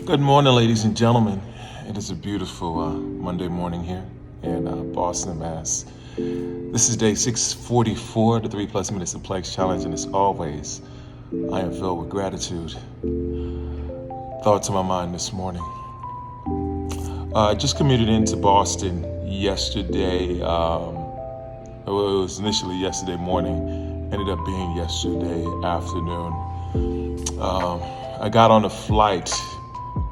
Good morning, ladies and gentlemen. It is a beautiful Monday morning here in Boston, Mass. This is day 644, the 3 Plus Minutes of Plex Challenge, and as always, I am filled with gratitude. Thoughts on my mind this morning. I just commuted into Boston yesterday. It was initially yesterday morning, ended up being yesterday afternoon. I got on a flight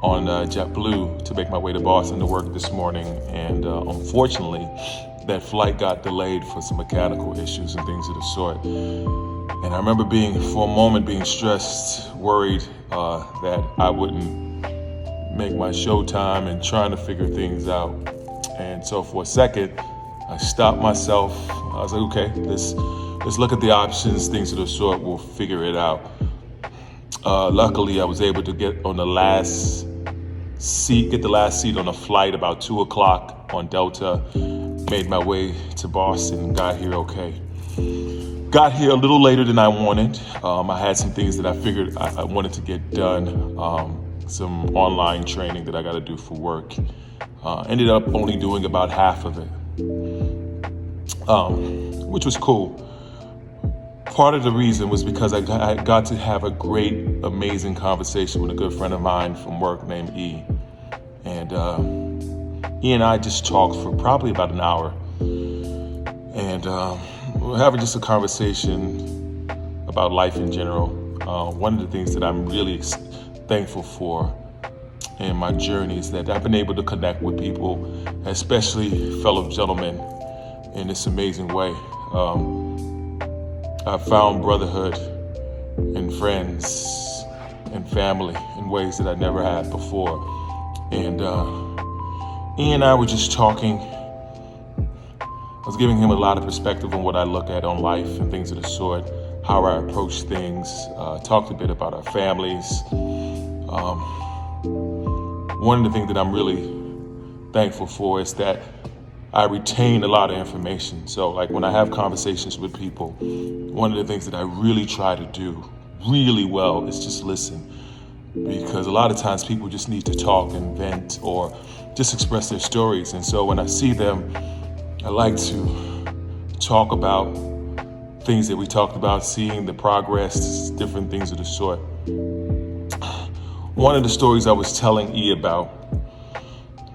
on JetBlue to make my way to Boston to work this morning, and unfortunately that flight got delayed for some mechanical issues and things of the sort. And I remember for a moment being stressed, worried that I wouldn't make my show time and trying to figure things out. And so for a second I stopped myself. I was like, okay, let's look at the options, things of the sort, we'll figure it out. Luckily, I was able to get the last seat on a flight about 2 o'clock on Delta. Made my way to Boston, got here okay. Got here a little later than I wanted. I had some things that I figured I wanted to get done. Some online training that I got to do for work. Ended up only doing about half of it, which was cool. Part of the reason was because I got to have a great, amazing conversation with a good friend of mine from work named E. And E and I just talked for probably about an hour. And we were having just a conversation about life in general. One of the things that I'm really thankful for in my journey is that I've been able to connect with people, especially fellow gentlemen, in this amazing way. I found brotherhood and friends and family in ways that I never had before. And E and I were just talking. I was giving him a lot of perspective on what I look at on life and things of the sort, how I approach things, talked a bit about our families. One of the things that I'm really thankful for is that I retain a lot of information. So like when I have conversations with people, one of the things that I really try to do really well is just listen. Because a lot of times people just need to talk and vent or just express their stories. And so when I see them, I like to talk about things that we talked about, seeing the progress, different things of the sort. One of the stories I was telling E about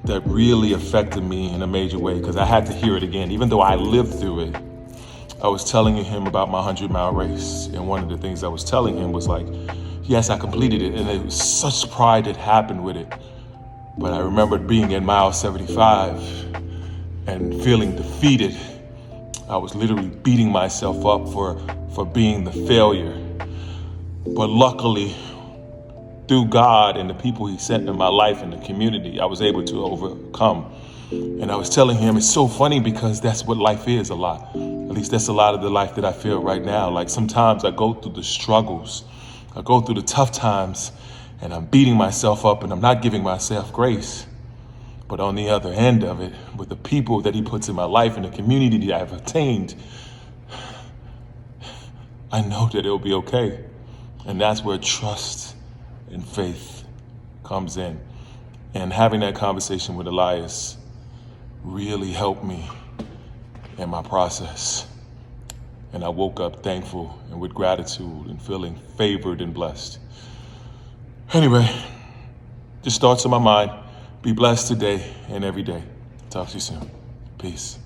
that really affected me in a major way, because I had to hear it again, even though I lived through it. I was telling him about my 100-mile race, and one of the things I was telling him was like, yes, I completed it, and it was such pride that happened with it. But I remembered being at mile 75 and feeling defeated. I was literally beating myself up for being the failure. But luckily, through God and the people He sent in my life and the community, I was able to overcome. And I was telling him, it's so funny because that's what life is a lot. At least that's a lot of the life that I feel right now. Like sometimes I go through the struggles, I go through the tough times, and I'm beating myself up and I'm not giving myself grace. But on the other end of it, with the people that He puts in my life and the community that I've attained, I know that it'll be okay. And that's where trust and faith comes in. And having that conversation with Elias really helped me in my process. And I woke up thankful and with gratitude and feeling favored and blessed. Anyway, just thoughts on my mind. Be blessed today and every day. Talk to you soon. Peace.